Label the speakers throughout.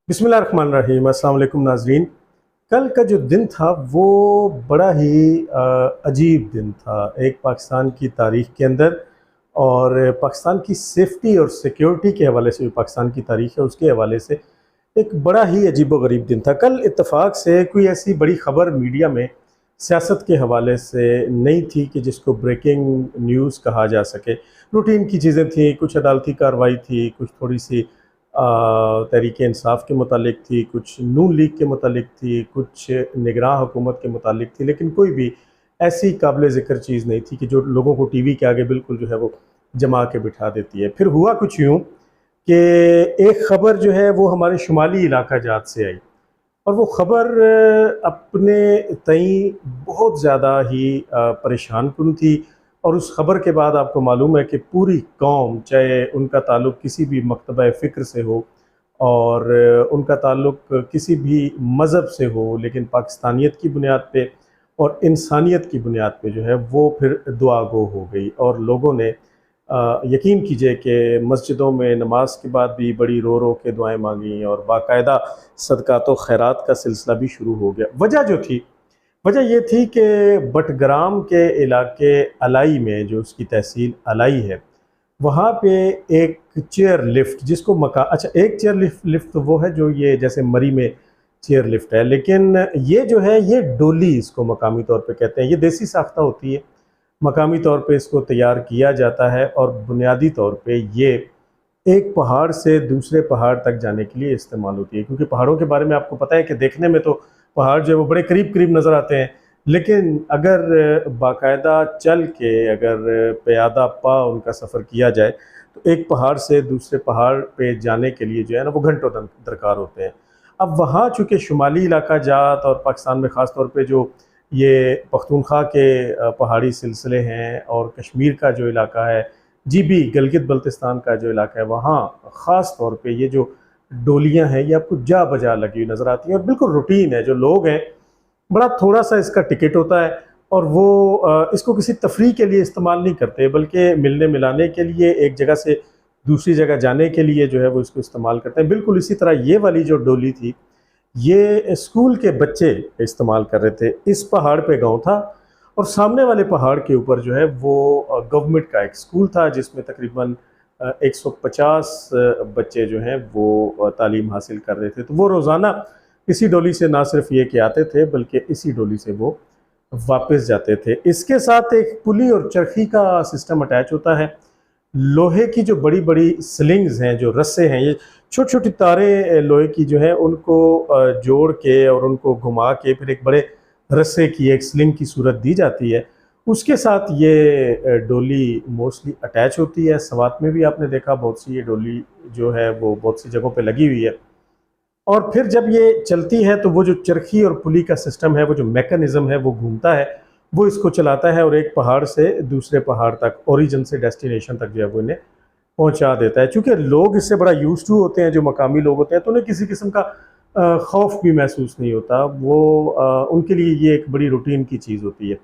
Speaker 1: बिस्मिल्लाहिर्रहमानिर्रहीम। अस्सलाम वालेकुम नाज़रीन। कल का जो दिन था वो बड़ा ही अजीब दिन था एक पाकिस्तान की तारीख़ के अंदर, और पाकिस्तान की सेफ्टी और सिक्योरिटी के हवाले से, जो पाकिस्तान की तारीख़ है उसके हवाले से एक बड़ा ही अजीबो-गरीब दिन था। कल इत्तेफ़ाक से कोई ऐसी बड़ी ख़बर मीडिया में सियासत के हवाले से नहीं थी कि जिसको ब्रेकिंग न्यूज़ कहा जा सके। रूटीन की चीज़ें थी, कुछ अदालती कार्रवाई थी, कुछ थोड़ी-सी तहरीक इंसाफ के मुतालिक थी, कुछ नून लीग के मुतालिक थी, कुछ निगरान हुकूमत के मुतालिक थी, लेकिन कोई भी ऐसी काबिल ज़िक्र चीज़ नहीं थी कि जो लोगों को टीवी के आगे बिल्कुल जो है वो जमा के बिठा देती है। फिर हुआ कुछ यूँ कि एक ख़बर जो है वो हमारे शुमाली इलाका जात से आई, और वो ख़बर अपने तई बहुत ज़्यादा ही परेशान कुन थी। और उस ख़बर के बाद आपको मालूम है कि पूरी कौम, चाहे उनका ताल्लुक़ किसी भी मकतबा फ़िक्र से हो और उनका ताल्लुक़ किसी भी मज़हब से हो, लेकिन पाकिस्तानियत की बुनियाद पे और इंसानियत की बुनियाद पे जो है वो फिर दुआ गो हो गई। और लोगों ने यकीन कीजिए कि मस्जिदों में नमाज के बाद भी बड़ी रो रो के दुआएं मांगी, और बाकायदा सदक़ात व खैरात का सिलसिला भी शुरू हो गया। वजह ये थी कि बटग्राम के इलाके अलाई में, जो उसकी तहसील अलाई है, वहाँ पे एक चेयर लिफ्ट जिसको एक चेयर लिफ्ट तो वो है जो ये जैसे मरी में चेयर लिफ्ट है, लेकिन ये जो है ये डोली इसको मकामी तौर पे कहते हैं। ये देसी साख्ता होती है, मकामी तौर पे इसको तैयार किया जाता है, और बुनियादी तौर पे ये एक पहाड़ से दूसरे पहाड़ तक जाने के लिए इस्तेमाल होती है। क्योंकि पहाड़ों के बारे में आपको पता है कि देखने में तो पहाड़ जो है वो बड़े करीब करीब नज़र आते हैं, लेकिन अगर बाकायदा चल के, अगर प्यादा पा उनका सफ़र किया जाए, तो एक पहाड़ से दूसरे पहाड़ पे जाने के लिए जो है ना वो घंटों दरकार होते हैं। अब वहाँ चूँकि शुमाली इलाका जात और पाकिस्तान में ख़ास तौर पे जो ये पख्तूनख्वा के पहाड़ी सिलसिले हैं, और कश्मीर का जो इलाका है, जीबी गिलगित बल्तिस्तान का जो इलाका है, वहाँ ख़ास तौर पे ये जो डोलियाँ हैं ये आपको जा बजा लगी हुई नज़र आती हैं, और बिल्कुल रूटीन है। जो लोग हैं, बड़ा थोड़ा-सा इसका टिकट होता है, और वो इसको किसी तफरीह के लिए इस्तेमाल नहीं करते, बल्कि मिलने-मिलाने के लिए, एक जगह से दूसरी जगह जाने के लिए जो है वो इसको इस्तेमाल करते हैं। बिल्कुल इसी तरह ये वाली जो डोली थी, ये स्कूल के बच्चे इस्तेमाल कर रहे थे। इस पहाड़ पे गाँव था, और सामने वाले पहाड़ के ऊपर जो है वो गवर्नमेंट का एक स्कूल था, जिसमें तकरीबन 150 बच्चे जो हैं वो तालीम हासिल कर रहे थे। तो वो रोज़ाना इसी डोली से ना सिर्फ ये कि आते थे, बल्कि इसी डोली से वो वापस जाते थे। इसके साथ एक पुली और चरखी का सिस्टम अटैच होता है। लोहे की जो बड़ी बड़ी स्लिंग्स हैं, जो रस्से हैं, ये छोटी छोटी तारें लोहे की जो है उनको जोड़ के और उनको घुमा के फिर एक बड़े रस्से की एक स्लिंग की सूरत दी जाती है। उसके साथ ये डोली मोस्टली अटैच होती है। सवात में भी आपने देखा बहुत सी ये डोली जो है वो बहुत सी जगहों पे लगी हुई है। और फिर जब ये चलती है तो वो जो चरखी और पुली का सिस्टम है, वो जो मैकेनिज़्म है वो घूमता है, वो इसको चलाता है, और एक पहाड़ से दूसरे पहाड़ तक, ओरिजिन से डेस्टिनेशन तक जो है वो इन्हें पहुंचा देता है। चूँकि लोग इससे बड़ा यूज़ टू होते हैं, जो मकामी लोग होते हैं, तो उन्हें किसी किस्म का खौफ भी महसूस नहीं होता। वो उनके लिए ये एक बड़ी रूटीन की चीज़ होती है।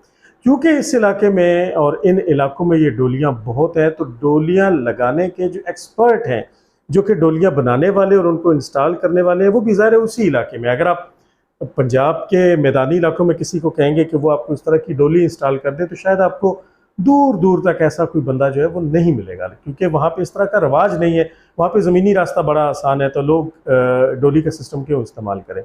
Speaker 1: क्योंकि इस इलाके में और इन इलाकों में ये डोलियाँ बहुत हैं, तो डोलियाँ लगाने के जो एक्सपर्ट हैं, जो कि डोलियाँ बनाने वाले और उनको इंस्टॉल करने वाले हैं, वो भी ज़ाहिर है उसी इलाके में। अगर आप पंजाब के मैदानी इलाकों में किसी को कहेंगे कि वो आपको इस तरह की डोली इंस्टॉल कर दे, तो शायद आपको दूर दूर तक ऐसा कोई बंदा जो है वो नहीं मिलेगा, क्योंकि वहाँ पे इस तरह का रवाज नहीं है। वहाँ पे ज़मीनी रास्ता बड़ा आसान है, तो लोग डोली का सिस्टम क्यों इस्तेमाल करें।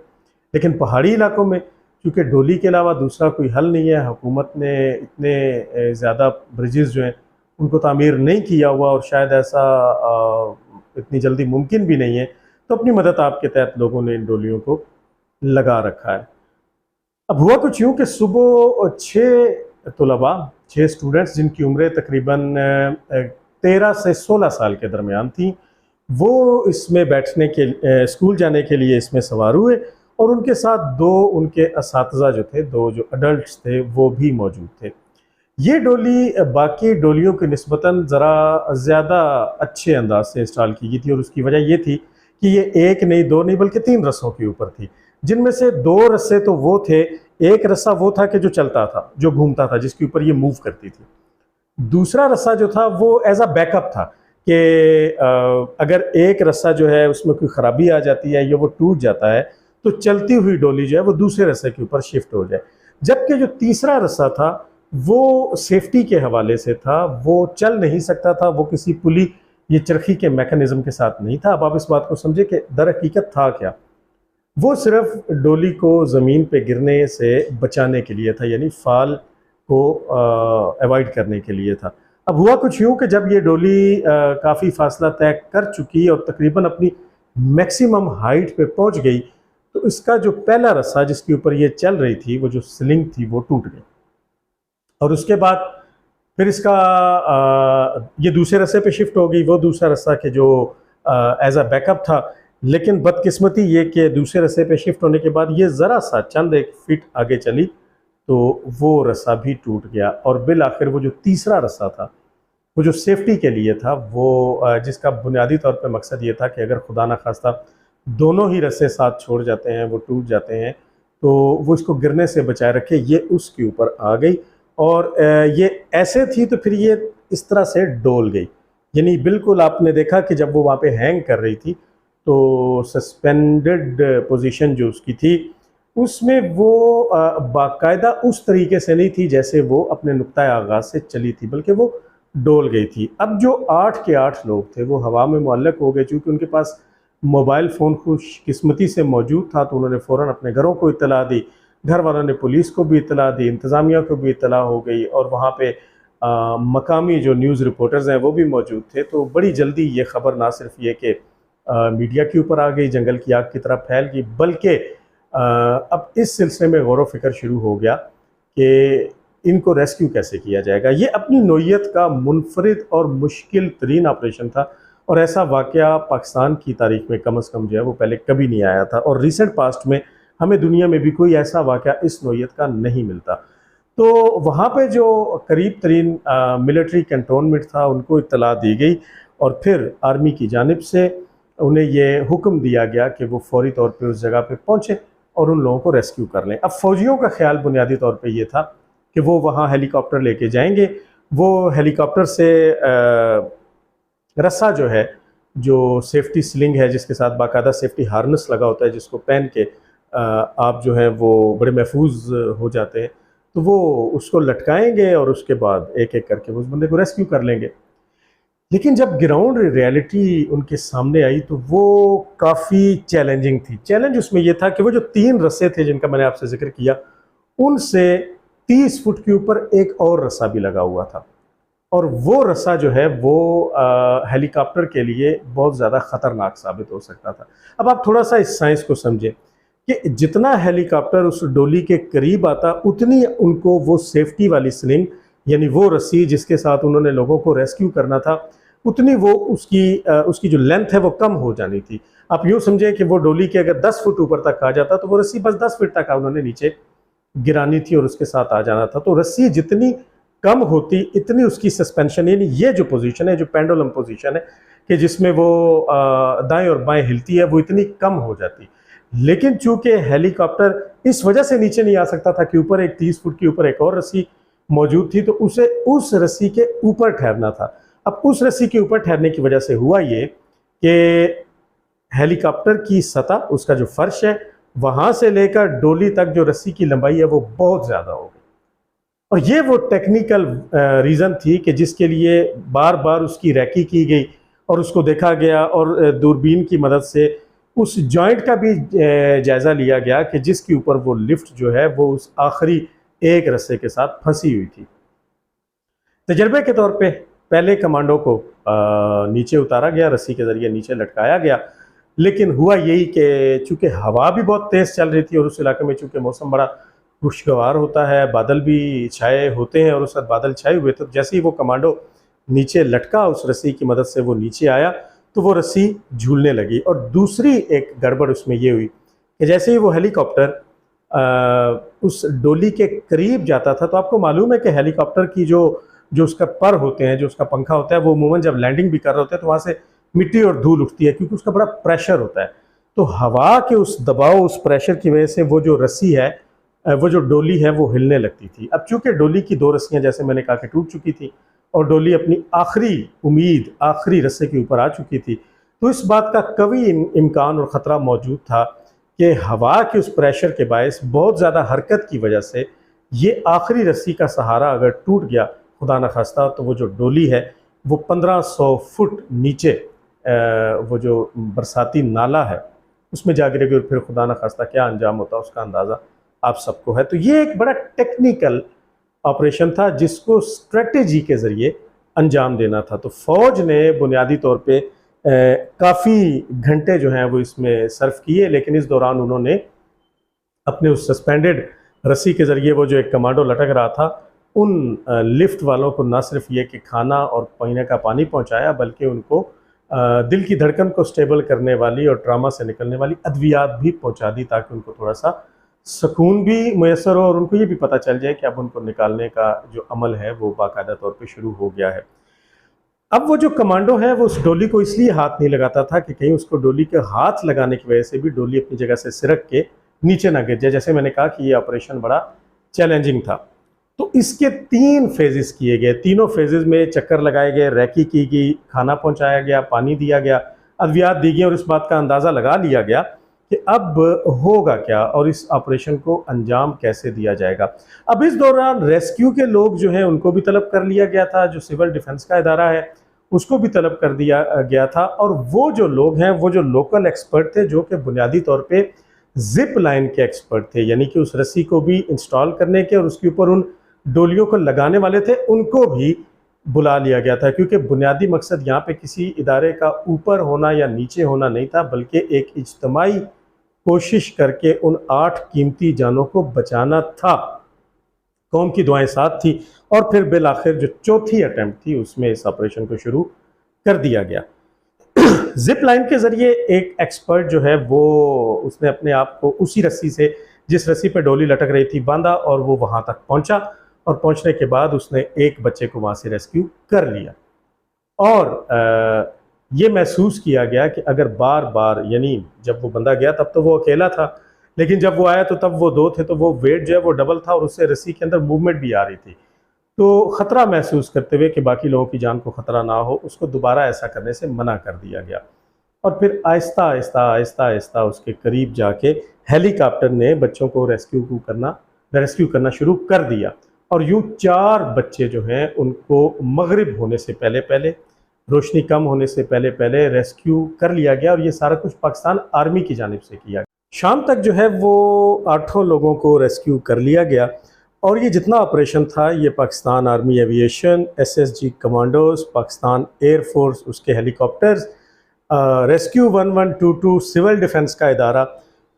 Speaker 1: लेकिन पहाड़ी इलाकों में क्योंकि डोली के अलावा दूसरा कोई हल नहीं है, हुकूमत ने इतने ज़्यादा ब्रिजेज़ जो हैं उनको तामीर नहीं किया हुआ, और शायद ऐसा इतनी जल्दी मुमकिन भी नहीं है, तो अपनी मदद आपके तहत लोगों ने इन डोलियों को लगा रखा है। अब हुआ कुछ यूँ कि सुबह 6 स्टूडेंट्स, जिनकी उम्रें तकरीबन 13 से 16 साल के दरमियान थी, वो इसमें बैठने के स्कूल जाने के लिए इसमें सवार हुए, और उनके साथ 2 उनके असातिज़ा जो थे, 2 जो अडल्ट्स थे, वो भी मौजूद थे। ये डोली बाकी डोलियों की निस्बतन ज़रा ज़्यादा अच्छे अंदाज से इंस्टॉल की गई थी, और उसकी वजह ये थी कि ये 1 नहीं, 2 नहीं, बल्कि 3 रस्सों के ऊपर थी, जिनमें से 2 रस्से तो वो थे, एक रस्सा वो था कि जो चलता था, जो घूमता था, जिसके ऊपर ये मूव करती थी। दूसरा रस्सा जो था वो एज अ बैकअप था, कि अगर एक रस्सा जो है उसमें कोई ख़राबी आ जाती है या वो टूट जाता है तो चलती हुई डोली जो है वो दूसरे रस्से के ऊपर शिफ्ट हो जाए। जबकि जो तीसरा रस्सा था वो सेफ्टी के हवाले से था, वो चल नहीं सकता था, वो किसी पुली ये चरखी के मैकेनिज्म के साथ नहीं था। अब आप इस बात को समझे कि दर हकीकत था क्या। वो सिर्फ डोली को ज़मीन पे गिरने से बचाने के लिए था, यानी फाल को अवॉइड करने के लिए था। अब हुआ कुछ यूँ कि जब ये डोली काफ़ी फासला तय कर चुकी और तकरीबन अपनी मैक्सिमम हाइट पे पहुंच गई, तो इसका जो पहला रस्सा जिसके ऊपर ये चल रही थी, वो जो स्लिंग थी, वो टूट गई। और उसके बाद फिर इसका ये दूसरे रस्से पे शिफ्ट हो गई। वो दूसरा रस्सा के जो एज अ बैकअप था, लेकिन बदकिस्मती ये कि दूसरे रस्से पे शिफ्ट होने के बाद ये ज़रा सा चंद एक फीट आगे चली तो वो रस्सा भी टूट गया। और बिल आखिर वो जो तीसरा रस्सा था, वो जो सेफ्टी के लिए था, वो जिसका बुनियादी तौर पे मकसद ये था कि अगर खुदा न खास्ता दोनों ही रस्से साथ छोड़ जाते हैं, वो टूट जाते हैं, तो वो इसको गिरने से बचाए रखे, ये उसके ऊपर आ गई। और ये ऐसे थी तो फिर ये इस तरह से डोल गई, यानी बिल्कुल आपने देखा कि जब वो वहाँ पे हैंग कर रही थी तो सस्पेंडेड पोजीशन जो उसकी थी उसमें वो बाकायदा उस तरीके से नहीं थी जैसे वो अपने नुक्ता आगाज़ से चली थी, बल्कि वो डोल गई थी। अब जो 8 के 8 लोग थे वो हवा में मुअल्लक हो गए। चूँकि उनके पास मोबाइल फ़ोन खुशकिस्मती से मौजूद था तो उन्होंने फ़ौरन अपने घरों को इत्तला दी, घर वालों ने पुलिस को भी इत्तला दी, इंतज़ामिया को भी इत्तला हो गई, और वहाँ पे मकामी जो न्यूज़ रिपोर्टर्स हैं वो भी मौजूद थे। तो बड़ी जल्दी ये ख़बर ना सिर्फ ये कि मीडिया के ऊपर आ गई, जंगल की आग की तरह फैल गई, बल्कि अब इस सिलसिले में गौर व फिक्र शुरू हो गया कि इनको रेस्क्यू कैसे किया जाएगा। ये अपनी नौइयत का मुनफरिद और मुश्किल तरीन ऑपरेशन था, और ऐसा वाक़या पाकिस्तान की तारीख में कम अज़ कम जो है वो पहले कभी नहीं आया था, और रिसेंट पास्ट में हमें दुनिया में भी कोई ऐसा वाक़या इस नौइयत का नहीं मिलता। तो वहाँ पे जो करीब तरीन मिलिट्री कैंटोनमेंट था उनको इत्तला दी गई, और फिर आर्मी की जानिब से उन्हें ये हुक्म दिया गया कि वो फौरी तौर पे उस जगह पे पहुँचें और उन लोगों को रेस्क्यू कर लें। अब फ़ौजियों का ख्याल बुनियादी तौर पे ये था कि वो वहाँ हेलीकॉप्टर लेके जाएंगे, वो हेलीकॉप्टर से रस्सा जो है, जो सेफ्टी स्लिंग है जिसके साथ बाकायदा सेफ्टी हार्नेस लगा होता है, जिसको पहन के आप जो है वो बड़े महफूज हो जाते हैं, तो वो उसको लटकाएंगे और उसके बाद एक एक करके उस बंदे को रेस्क्यू कर लेंगे। लेकिन जब ग्राउंड रियलिटी उनके सामने आई तो वो काफ़ी चैलेंजिंग थी। चैलेंज उसमें ये था कि वो जो 3 रस्से थे जिनका मैंने आपसे जिक्र किया, उनसे 30 फुट के ऊपर एक और रस्सा भी लगा हुआ था, और वो रस्सा जो है वो हेलीकॉप्टर के लिए बहुत ज़्यादा ख़तरनाक साबित हो सकता था। अब आप थोड़ा सा इस साइंस को समझें कि जितना हेलीकॉप्टर उस डोली के करीब आता, उतनी उनको वो सेफ्टी वाली स्लिंग, यानी वो रस्सी जिसके साथ उन्होंने लोगों को रेस्क्यू करना था, उतनी वो उसकी जो लेंथ है वो कम हो जानी थी। आप यूँ समझें कि वो डोली के अगर 10 फुट ऊपर तक आ जाता तो वो रस्सी बस 10 फीट तक उन्होंने नीचे गिरानी थी और उसके साथ आ जाना था। तो रस्सी जितनी कम होती इतनी उसकी सस्पेंशन, यानी ये जो पोजीशन है, जो पेंडुलम पोजीशन है कि जिसमें वो दाएं और बाएं हिलती है, वो इतनी कम हो जाती। लेकिन चूंकि हेलीकॉप्टर इस वजह से नीचे नहीं आ सकता था कि ऊपर एक 30 फुट के ऊपर एक और रस्सी मौजूद थी, तो उसे उस रस्सी के ऊपर ठहरना था। अब उस रस्सी के ऊपर ठहरने की वजह से हुआ ये कि हेलीकॉप्टर की सतह, उसका जो फर्श है, वहां से लेकर डोली तक जो रस्सी की लंबाई है वो बहुत ज़्यादा हो गई। और ये वो टेक्निकल रीज़न थी कि जिसके लिए बार बार उसकी रैकी की गई और उसको देखा गया, और दूरबीन की मदद से उस जॉइंट का भी जायज़ा लिया गया कि जिसके ऊपर वो लिफ्ट जो है वो उस आखिरी एक रस्से के साथ फंसी हुई थी। तजर्बे के तौर पे पहले कमांडो को नीचे उतारा गया, रस्सी के ज़रिए नीचे लटकाया गया, लेकिन हुआ यही कि चूँकि हवा भी बहुत तेज़ चल रही थी और उस इलाके में चूँकि मौसम बड़ा खुशगवार होता है, बादल भी छाए होते हैं, और उस वक्त बादल छाए हुए, तो जैसे ही वो कमांडो नीचे लटका, उस रस्सी की मदद से वो नीचे आया, तो वो रस्सी झूलने लगी। और दूसरी एक गड़बड़ उसमें ये हुई कि जैसे ही वो हेलीकॉप्टर उस डोली के करीब जाता था, तो आपको मालूम है कि हेलीकॉप्टर की जो उसका पर होते हैं, जो उसका पंखा होता है, वो अमूमन जब लैंडिंग भी कर रहे होते हैं तो वहाँ से मिट्टी और धूल उठती है, क्योंकि उसका बड़ा प्रेशर होता है। तो हवा के उस दबाव, उस प्रेशर की वजह से वो जो रस्सी है, वो जो डोली है, वो हिलने लगती थी। अब चूंकि डोली की 2 रस्सियाँ जैसे मैंने कहा कि टूट चुकी थी, और डोली अपनी आखिरी उम्मीद, आखिरी रस्से के ऊपर आ चुकी थी। तो इस बात का कभी इम्कान और ख़तरा मौजूद था कि हवा के उस प्रेशर के बायस बहुत ज़्यादा हरकत की वजह से ये आखिरी रस्सी का सहारा अगर टूट गया, खुदा न खास्ता, तो वो जो डोली है वो 1500 फुट नीचे वो जो बरसाती नाला है उसमें जा गिरेगी, और फिर खुदा न खास्ता क्या अंजाम होता उसका अंदाज़ा आप सबको है। तो ये एक बड़ा टेक्निकल ऑपरेशन था जिसको स्ट्रेटेजी के ज़रिए अंजाम देना था। तो फ़ौज ने बुनियादी तौर पे काफ़ी घंटे जो हैं वो इसमें सर्व किए, लेकिन इस दौरान उन्होंने अपने उस सस्पेंडेड रस्सी के ज़रिए वो जो एक कमांडो लटक रहा था उन लिफ्ट वालों को न सिर्फ ये कि खाना और पीने का पानी पहुंचाया, बल्कि उनको दिल की धड़कन को स्टेबल करने वाली और ट्रामा से निकलने वाली अद्वियात भी पहुंचा दी, ताकि उनको थोड़ा सा सुकून भी मैसर हो और उनको ये भी पता चल जाए कि अब उनको निकालने का जो अमल है वो बाकायदा तौर पे शुरू हो गया है। अब वो जो कमांडो है वो उस डोली को इसलिए हाथ नहीं लगाता था कि कहीं उसको डोली के हाथ लगाने की वजह से भी डोली अपनी जगह से सिरक के नीचे ना गिर जाए। जैसे मैंने कहा कि ये ऑपरेशन बड़ा चैलेंजिंग था। तो इसके 3 फेजेस किए गए, तीनों फेजेस में चक्कर लगाए गए, रैकी की गई, खाना पहुंचाया गया, पानी दिया गया, अद्वियात दी गई, और इस बात का अंदाज़ा लगा लिया गया कि अब होगा क्या और इस ऑपरेशन को अंजाम कैसे दिया जाएगा। अब इस दौरान रेस्क्यू के लोग जो हैं उनको भी तलब कर लिया गया था, जो सिविल डिफेंस का इदारा है उसको भी तलब कर दिया गया था, और वो जो लोग हैं वो जो लोकल एक्सपर्ट थे जो कि बुनियादी तौर पे जिप लाइन के एक्सपर्ट थे, यानी कि उस रस्सी को भी इंस्टॉल करने के और उसके ऊपर उन डोलियों को लगाने वाले थे, उनको भी बुला लिया गया था। क्योंकि बुनियादी मकसद यहाँ पे किसी इदारे का ऊपर होना या नीचे होना नहीं था, बल्कि एक इज्तमाई कोशिश करके उन 8 कीमती जानों को बचाना था। कौम की दुआएं साथ थी, और फिर बिल आखिर जो चौथी अटैम्प्ट थी उसमें इस ऑपरेशन को शुरू कर दिया गया। जिप लाइन के ज़रिए एक एक्सपर्ट जो है वो उसने अपने आप को उसी रस्सी से, जिस रस्सी पे डोली लटक रही थी, बांधा और वो वहाँ तक पहुँचा, और पहुँचने के बाद उसने एक बच्चे को वहाँ से रेस्क्यू कर लिया। और ये महसूस किया गया कि अगर बार बार, यानी जब वो बंदा गया तब तो वो अकेला था, लेकिन जब वो आया तो तब वो 2 थे, तो वो वेट जो है वो डबल था और उससे रस्सी के अंदर मूवमेंट भी आ रही थी। तो ख़तरा महसूस करते हुए कि बाकी लोगों की जान को ख़तरा ना हो, उसको दोबारा ऐसा करने से मना कर दिया गया। और फिर आहिस्ता आहिस्ता आहिस्ता आहिस्ता उसके करीब जाके हेलीकॉप्टर ने बच्चों को रेस्क्यू करना शुरू कर दिया, और यूँ 4 बच्चे जो हैं उनको मगरिब होने से पहले पहले, रोशनी कम होने से पहले पहले रेस्क्यू कर लिया गया, और ये सारा कुछ पाकिस्तान आर्मी की जानिब से किया गया। शाम तक जो है वो 8 लोगों को रेस्क्यू कर लिया गया, और ये जितना ऑपरेशन था ये Pakistan army aviation, SSG commandos, Pakistan air force, उसके हेलीकॉप्टर्स, रेस्क्यू 1122 सिविल डिफेंस का इदारा,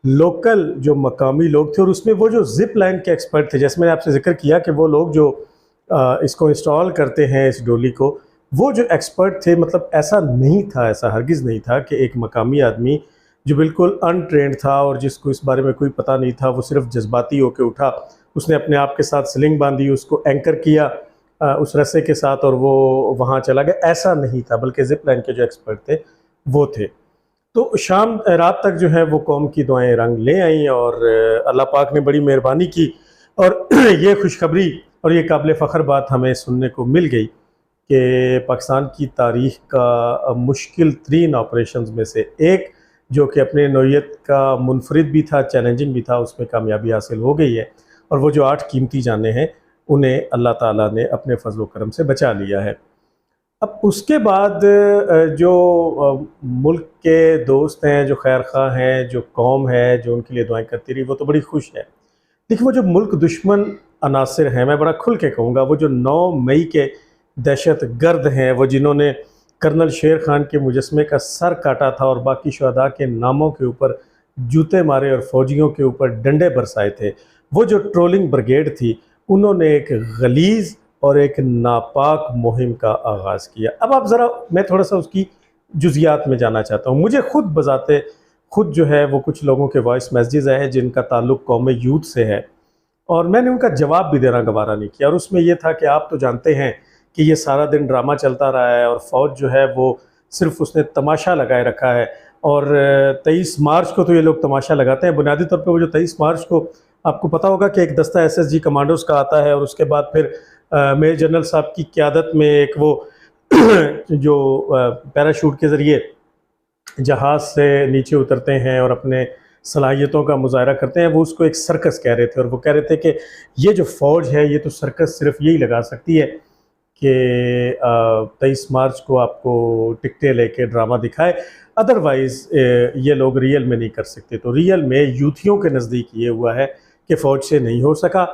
Speaker 1: लोकल जो मकामी लोग थे, और उसमें वो जो जिप लाइन के एक्सपर्ट थे, जैसे मैंने आपसे जिक्र किया कि वो लोग जो इसको इंस्टॉल करते हैं इस डोली को, वो जो एक्सपर्ट थे, मतलब ऐसा नहीं था, ऐसा हरगिज़ नहीं था कि एक मकामी आदमी जो बिल्कुल अनट्रेंड था और जिसको इस बारे में कोई पता नहीं था, वो सिर्फ जज्बाती होकर उठा, उसने अपने आप के साथ स्लिंग बांधी, उसको एंकर किया उस रस्से के साथ और वो वहाँ चला गया। ऐसा नहीं था, बल्कि जिप लाइन के जो एक्सपर्ट थे वो थे। तो शाम रात तक जो है वो कौम की दुआएं रंग ले आईं, और अल्लाह पाक ने बड़ी मेहरबानी की, और ये खुशखबरी और ये काबिल फ़ख्र बात हमें सुनने को मिल गई कि पाकिस्तान की तारीख़ का मुश्किल तरीन ऑपरेशंस में से एक, जो कि अपने नौइयत का मुनफरिद भी था, चैलेंजिंग भी था, उसमें कामयाबी हासिल हो गई है, और वो जो 8 कीमती जानें हैं उन्हें अल्लाह ताला ने अपने फजल करम से बचा लिया है। अब उसके बाद जो मुल्क के दोस्त हैं, जो खैर खा हैं, जो कौम है जो उनके लिए दुआएं करती रही, वो तो बड़ी खुश है। देखिए वो जो मुल्क दुश्मन अनासिर हैं, मैं बड़ा खुल के कहूँगा, वो जो 9 मई के दहशत गर्द हैं, वो जिन्होंने कर्नल शेर खान के मुजस्मे का सर काटा था और बाकी शुहदा के नामों के ऊपर जूते मारे और फौजियों के ऊपर डंडे बरसाए थे, वो जो ट्रोलिंग ब्रिगेड थी, उन्होंने एक गलीज़ और एक नापाक मुहिम का आगाज़ किया। अब आप ज़रा, मैं थोड़ा सा उसकी जुज़ियात में जाना चाहता हूँ। मुझे खुद जो है वो कुछ लोगों के वॉइस मैसेजेस आए हैं जिनका ताल्लुक़ कौम यूथ से है, और मैंने उनका जवाब भी देना गवारा नहीं किया। और उसमें यह था कि आप तो जानते हैं कि ये सारा दिन ड्रामा चलता रहा है, और फ़ौज जो है वो सिर्फ उसने तमाशा लगाए रखा है, और 23 मार्च को तो ये लोग तमाशा लगाते हैं। बुनियादी तौर पे वो जो 23 मार्च को आपको पता होगा कि एक दस्ता SSG कमांडोज़ का आता है, और उसके बाद फिर मेजर जनरल साहब की क़यादत में एक वो जो पैराशूट के ज़रिए जहाज़ से नीचे उतरते हैं और अपने सलाहियतों का मुज़ाहरा करते हैं, वो उसको एक सर्कस कह रहे थे। और वो कह रहे थे कि ये जो फ़ौज है ये तो सर्कस सिर्फ यही लगा सकती है कि 23 मार्च को आपको टिकटें लेके ड्रामा दिखाए, अदरवाइज़ ये लोग रियल में नहीं कर सकते। तो रियल में यूथियों के नज़दीक ये हुआ है कि फ़ौज से नहीं हो सका,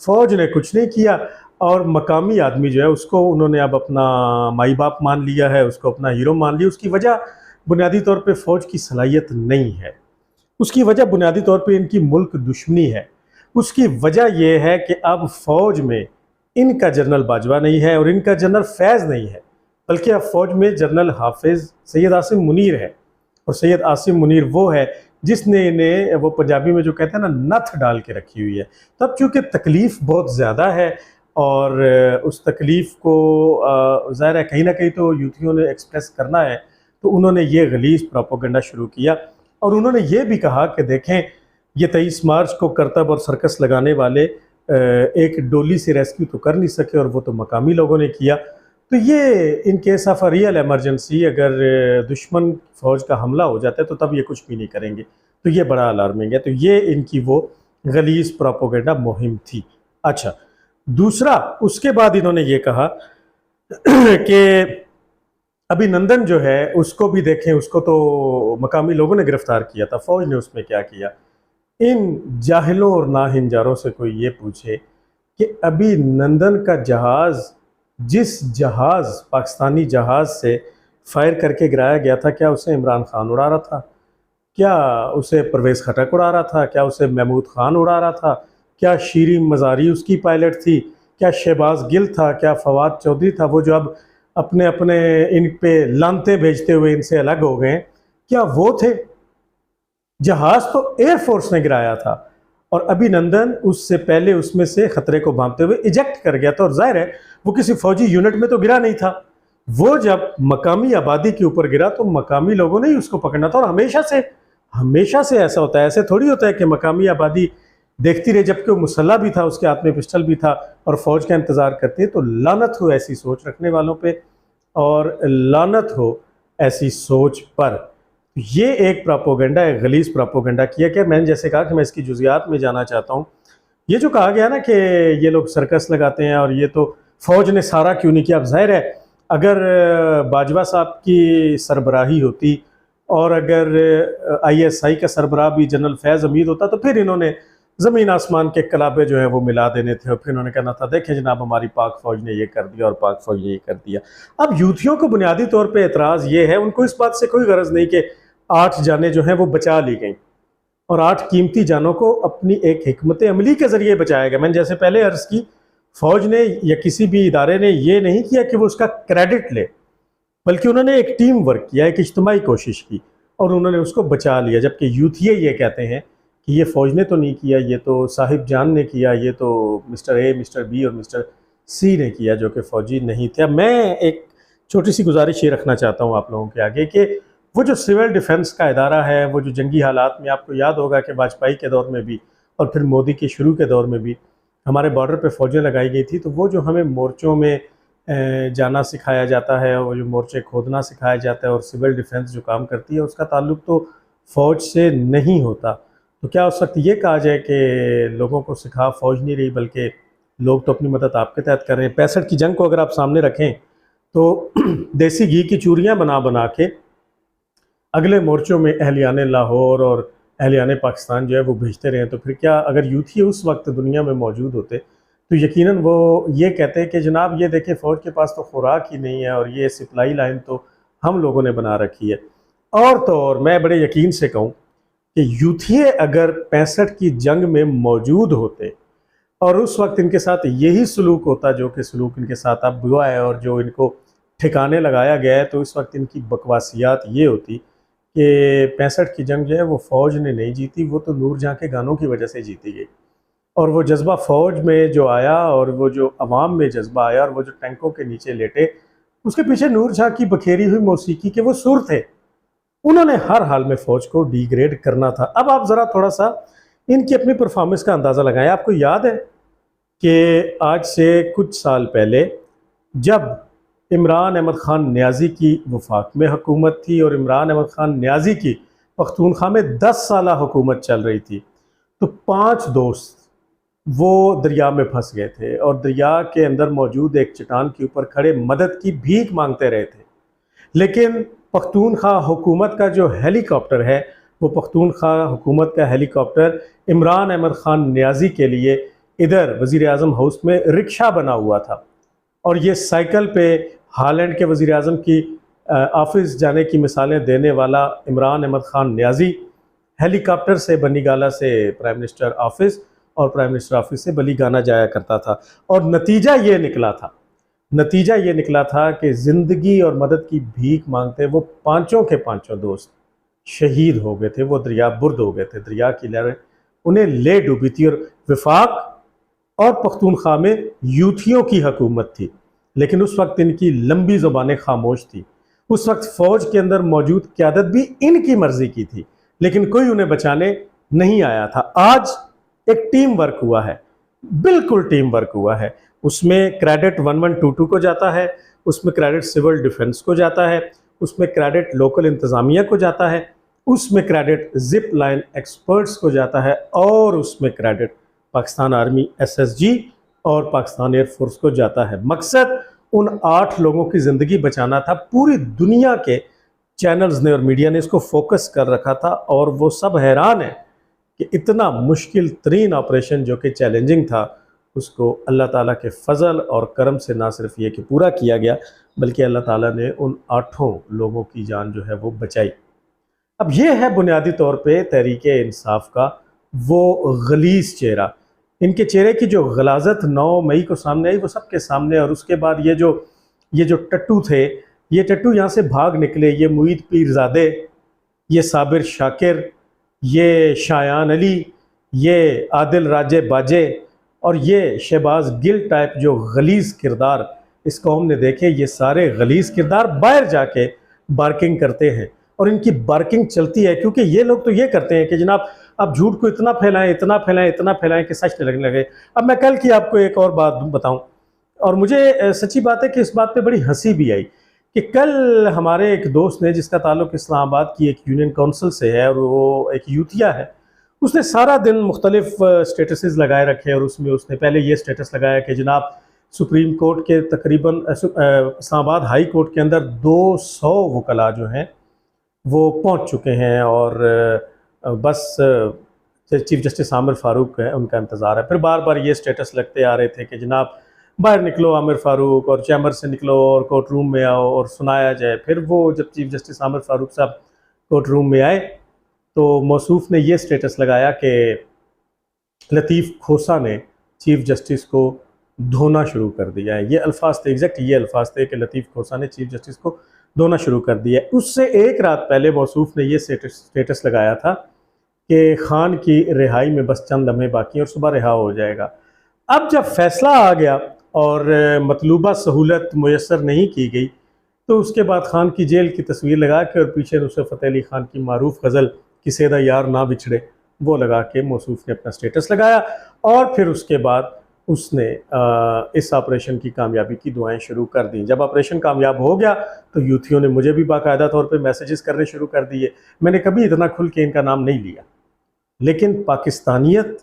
Speaker 1: फ़ौज ने कुछ नहीं किया और मकामी आदमी जो है उसको उन्होंने अब अपना माई बाप मान लिया है, उसको अपना हीरो मान लिया। उसकी वजह बुनियादी तौर पे फ़ौज की सलाहियत नहीं है, उसकी वजह बुनियादी तौर पे इनकी मुल्क दुश्मनी है। उसकी वजह यह है कि अब फ़ौज में इनका जनरल बाजवा नहीं है और इनका जनरल फैज़ नहीं है, बल्कि अब फ़ौज में जनरल हाफिज़ सैयद आसिम मुनीर है। और सैयद आसिम मुनीर वो है जिसने इन्हें, वो पंजाबी में जो कहते हैं ना, नथ डाल के रखी हुई है। तब चूँकि तकलीफ़ बहुत ज़्यादा है और उस तकलीफ़ को ज़ाहिर है कहीं ना कहीं तो यूथियों ने एक्सप्रेस करना है, तो उन्होंने ये गलीज़ प्रोपेगेंडा शुरू किया। और उन्होंने ये भी कहा कि देखें, ये 23 मार्च को करतब और सर्कस लगाने वाले एक डोली से रेस्क्यू तो कर नहीं सके और वो तो मकामी लोगों ने किया। तो ये in case of a real emergency अगर दुश्मन फ़ौज का हमला हो जाता है तो तब ये कुछ भी नहीं करेंगे। तो ये बड़ा अलार्मिंग है। तो ये इनकी वो गलीज़ प्रोपेगेंडा मुहिम थी। अच्छा, दूसरा, उसके बाद इन्होंने ये कहा कि अभिनंदन जो है उसको भी देखें, उसको तो मकामी लोगों ने गिरफ्तार किया था, फ़ौज ने उसमें क्या किया। इन जाहिलों और नाहिंजारों से कोई ये पूछे कि अभिनंदन का जहाज़, जिस जहाज़ पाकिस्तानी जहाज़ से फायर करके गिराया गया था, क्या उसे इमरान खान उड़ा रहा था? क्या उसे परवेज़ खटक उड़ा रहा था? क्या उसे महमूद खान उड़ा रहा था? क्या शीरीन मज़ारी उसकी पायलट थी? क्या शहबाज गिल था? क्या फवाद चौधरी था, वो जो अब अपने अपने इन पे लानते भेजते हुए इनसे अलग हो गए, क्या वो थे? जहाज़ तो एयरफोर्स ने गिराया था और अभिनंदन उससे पहले उसमें से खतरे को भांपते हुए इजेक्ट कर गया था। और जाहिर है वो किसी फौजी यूनिट में तो गिरा नहीं था, वो जब मकामी आबादी के ऊपर गिरा तो मकामी लोगों ने ही उसको पकड़ना था। और हमेशा से ऐसा होता है, ऐसे थोड़ी होता है कि मकामी आबादी देखती रही, जबकि वो मुसल्ला भी था, उसके हाथ में पिस्टल भी था और फौज का इंतज़ार करती है। तो लानत हो ऐसी सोच रखने वालों पे और लानत हो ऐसी सोच पर। ये एक प्रोपेगेंडा, एक गलीज़ प्रोपेगेंडा किया। क्या मैंने जैसे कहा कि मैं इसकी जुज़ियात में जाना चाहता हूँ। ये जो कहा गया ना कि ये लोग सर्कस लगाते हैं और ये तो फ़ौज ने सारा क्यों नहीं किया। अब ज़ाहिर है अगर बाजवा साहब की सरबराही होती और अगर ISI का सरबराह भी जनरल फैज़ हमीद होता तो फिर इन्होंने ज़मीन आसमान के कलाबे जो है वो मिला देने थे और फिर उन्होंने कहना था देखें जनाब हमारी पाक फ़ौज ने ये कर दिया और पाक फ़ौज ने ये कर दिया। अब यूथियों को बुनियादी तौर पे एतराज़ ये है, उनको इस बात से कोई गरज नहीं कि 8 जानें जो हैं वो बचा ली गई और 8 कीमती जानों को अपनी एक हिकमत अमली के ज़रिए बचाया गया। मैंने जैसे पहले अर्ज़ की, फ़ौज ने या किसी भी इदारे ने ये नहीं किया कि वो उसका क्रेडिट ले, बल्कि उन्होंने एक टीम वर्क किया, एक इज्तिमाई कोशिश की और उन्होंने उसको बचा लिया। जबकि यूथिये ये कहते हैं कि ये फ़ौज ने तो नहीं किया, ये तो साहिब जान ने किया, ये तो मिस्टर ए, मिस्टर बी और मिस्टर सी ने किया, जो कि फ़ौजी नहीं थे। अब मैं एक छोटी सी गुजारिश ये रखना चाहता हूँ आप लोगों के आगे कि वो जो सिविल डिफेंस का इदारा है, वो जो जंगी हालात में, आपको याद होगा कि वाजपेयी के दौर में भी और फिर मोदी के शुरू के दौर में भी हमारे बॉर्डर पे फ़ौजें लगाई गई थी। तो वो जो हमें मोर्चों में जाना सिखाया जाता है, वो जो मोर्चे खोदना सिखाया जाता है और सिविल डिफेंस जो काम करती है उसका ताल्लुक तो फ़ौज से नहीं होता। तो क्या उस वक्त ये कहा जाए कि लोगों को सिखा फ़ौज नहीं रही, बल्कि लोग तो अपनी मदद आपके तहत कर रहे हैं। 65 की जंग को अगर आप सामने रखें तो देसी घी की चूरियाँ बना बना के अगले मोर्चों में अहलियाने लाहौर और अहलियाने पाकिस्तान जो है वो भेजते रहे। तो फिर क्या अगर यूथी उस वक्त दुनिया में मौजूद होते तो यकीनन वो ये कहते हैं कि जनाब ये देखें फ़ौज के पास तो खुराक ही नहीं है और ये सप्लाई लाइन तो हम लोगों ने बना रखी है। और तो और मैं बड़े यकीन से कहूँ कि यूथिये अगर 65 की जंग में मौजूद होते और उस वक्त इनके साथ यही सलूक होता जो कि सलूक इनके साथ अब हुआ है और जो इनको ठिकाने लगाया गया है, तो इस वक्त इनकी बकवासियात ये होती कि 65 की जंग जो है वो फ़ौज ने नहीं जीती, वो तो नूरजहाँ के गानों की वजह से जीती गई। और वो जज्बा फ़ौज में जो आया और वो जो अवाम में जज्बा आया और वो जो टैंकों के नीचे लेटे, उसके पीछे नूरजहाँ की बखेरी हुई मौसीकी के वो सुर थे। उन्होंने हर हाल में फ़ौज को डिग्रेड करना था। अब आप ज़रा थोड़ा सा इनकी अपनी परफॉर्मेंस का अंदाज़ा लगाएं। आपको याद है कि आज से कुछ साल पहले जब इमरान अहमद ख़ान नियाज़ी की वफाक में हुकूमत थी और इमरान अहमद ख़ान नियाज़ी की पख्तूनख्वा में 10 साला हुकूमत चल रही थी, तो 5 दोस्त वो दरिया में फंस गए थे और दरिया के अंदर मौजूद एक चट्टान के ऊपर खड़े मदद की भीख मांगते रहे थे। लेकिन पख्तूनख्वा हुकूमत का जो हेलीकॉप्टर है, वो पख्तूनख्वा हुकूमत का हेलीकॉप्टर इमरान अहमद ख़ान नियाज़ी के लिए इधर वज़ीर आज़म हाउस में रिक्शा बना हुआ था और ये साइकिल पे हालैंड के वज़ीर आज़म की ऑफिस जाने की मिसालें देने वाला इमरान अहमद ख़ान नियाज़ी हेलीकॉप्टर से बनीगाला से प्राइम मिनिस्टर ऑफिस और प्राइम मिनिस्टर ऑफिस से बलीगाना जाया करता था। और नतीजा ये निकला था कि ज़िंदगी और मदद की भीख मांगते वो पाँचों के पाँचों दोस्त शहीद हो गए थे। वो दरिया बुर्द हो गए थे, दरिया की लहरें उन्हें ले डूबी थी। और वफाक और पख्तूनख्वा में यूथियों की हुकूमत थी, लेकिन उस वक्त इनकी लंबी ज़ुबानें खामोश थी। उस वक्त फ़ौज के अंदर मौजूद क़यादत भी इनकी मर्ज़ी की थी, लेकिन कोई उन्हें बचाने नहीं आया था। आज एक टीम वर्क हुआ है, बिल्कुल टीम वर्क हुआ है। उसमें क्रेडिट 1122 को जाता है, उसमें क्रेडिट सिविल डिफेंस को जाता है, उसमें क्रेडिट लोकल इंतज़ामिया को जाता है, उसमें क्रेडिट जिप लाइन एक्सपर्ट्स को जाता है और उसमें क्रेडिट पाकिस्तान आर्मी SSG और पाकिस्तान एयरफोर्स को जाता है। मकसद उन 8 लोगों की ज़िंदगी बचाना था। पूरी दुनिया के चैनल्स ने और मीडिया ने इसको फोकस कर रखा था और वो सब हैरान है कि इतना मुश्किल तरीन ऑपरेशन जो कि चैलेंजिंग था, उसको अल्लाह ताला के फ़ज़ल और करम से ना सिर्फ ये कि पूरा किया गया, बल्कि अल्लाह ताला ने उन 8 लोगों की जान जो है वो बचाई। अब ये है बुनियादी तौर पे तहरीके इंसाफ का वो गलीज़ चेहरा। इनके चेहरे की जो गलाजत 9 मई को सामने आई, वो सबके सामने। और उसके बाद ये जो टट्टू थे, ये टट्टू यहाँ से भाग निकले। ये मुईद पीरज़ादे, ये साबिर शाकिर, ये शायान अली, ये आदिल राजे बाजे और ये शहबाज गिल टाइप जो गलीज़ किरदार इस कौम ने देखे, ये सारे गलीज़ किरदार बाहर जाके बार्किंग करते हैं। और इनकी बार्किंग चलती है क्योंकि ये लोग तो ये करते हैं कि जनाब आप झूठ को इतना फैलाएं कि सच लगने लगे। अब मैं कल की आपको एक और बात बताऊं, और मुझे सच्ची बात है कि इस बात पे बड़ी हंसी भी आई कि कल हमारे एक दोस्त ने, जिसका ताल्लुक़ इस्लामाबाद की एक यूनियन काउंसिल से है और वो एक यूथिया है, उसने सारा दिन मुख्तलिफ स्टेटसेस लगाए रखे। और उसमें उसने पहले ये स्टेटस लगाया कि जनाब सुप्रीम कोर्ट के तकरीबन इस्लामाबाद हाई कोर्ट के अंदर 200 वकला जो हैं वो पहुंच चुके हैं और बस चीफ जस्टिस आमिर फ़ारूक है उनका इंतज़ार है। फिर बार बार ये स्टेटस लगते आ रहे थे कि जनाब बाहर निकलो आमिर फ़ारूक, और चैम्बर से निकलो और कोर्ट रूम में आओ और सुनाया जाए। फिर वो जब चीफ जस्टिस आमिर फ़ारूक साहब कोर्ट रूम में आए तो मौसूफ़ ने ये स्टेटस लगाया कि लतीफ़ खोसा ने चीफ जस्टिस को धोना शुरू कर दिया है। ये अल्फाज थे, एग्जैक्ट ये अल्फाज थे कि लतीफ़ खोसा ने चीफ जस्टिस को धोना शुरू कर दिया है। उससे एक रात पहले मौसूफ़ ने ये स्टेटस लगाया था कि खान की रिहाई में बस चंद लम्हे बाकी हैं और सुबह रिहा हो जाएगा। अब जब फैसला आ गया और मतलूबा सहूलत मुयसर नहीं की गई, तो उसके बाद खान की जेल की तस्वीर लगा के और पीछे नुसरत फ़तेह अली खान की मारूफ गज़ल किसे दा यार ना बिछड़े वो लगा के मौसूफ़ ने अपना स्टेटस लगाया। और फिर उसके बाद उसने इस ऑपरेशन की कामयाबी की दुआएं शुरू कर दी। जब ऑपरेशन कामयाब हो गया तो यूथियों ने मुझे भी बाकायदा तौर पे मैसेजेस करने शुरू कर दिए। मैंने कभी इतना खुल के इनका नाम नहीं लिया, लेकिन पाकिस्तानियत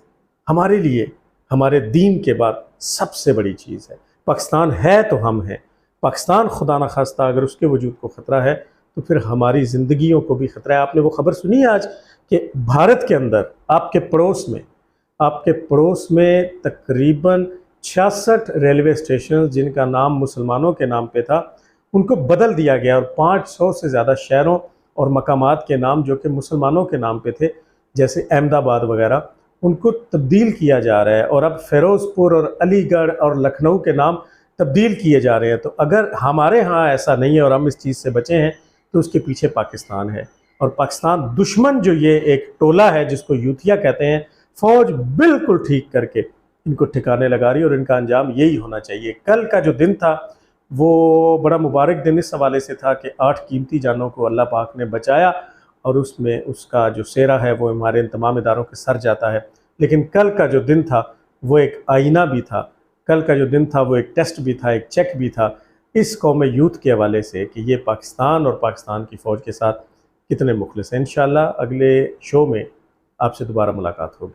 Speaker 1: हमारे लिए हमारे दीन के बाद सबसे बड़ी चीज़ है। पाकिस्तान है तो हम हैं। पाकिस्तान खुदा न खास्ता अगर उसके वजूद को ख़तरा है तो फिर हमारी ज़िंदगियों को भी ख़तरा है। आपने वो ख़बर सुनी है आज कि भारत के अंदर आपके पड़ोस में तकरीबन 66 रेलवे स्टेशन जिनका नाम मुसलमानों के नाम पे था, उनको बदल दिया गया और 500 से ज़्यादा शहरों और मकामात के नाम जो कि मुसलमानों के नाम पे थे, जैसे अहमदाबाद वगैरह, उनको तब्दील किया जा रहा है। और अब फ़िरोज़पुर और अलीगढ़ और लखनऊ के नाम तब्दील किए जा रहे हैं। तो अगर हमारे यहाँ ऐसा नहीं है और हम इस चीज़ से बचे हैं तो उसके पीछे पाकिस्तान है। और पाकिस्तान दुश्मन जो ये एक टोला है जिसको यूथिया कहते हैं, फ़ौज बिल्कुल ठीक करके इनको ठिकाने लगा रही है और इनका अंजाम यही होना चाहिए। कल का जो दिन था वो बड़ा मुबारक दिन इस हवाले से था कि 8 कीमती जानों को अल्लाह पाक ने बचाया और उसमें उसका जो सेहरा है वो हमारे इन तमाम इदारों के सर जाता है। लेकिन कल का जो दिन था वो एक आईना भी था, कल का जो दिन था वो एक टेस्ट भी था, एक चेक भी था इस कौम यूथ के हवाले से कि ये पाकिस्तान और पाकिस्तान की फ़ौज के साथ कितने मुखलिस हैं। इंशाल्लाह अगले शो में आपसे दोबारा मुलाकात होगी।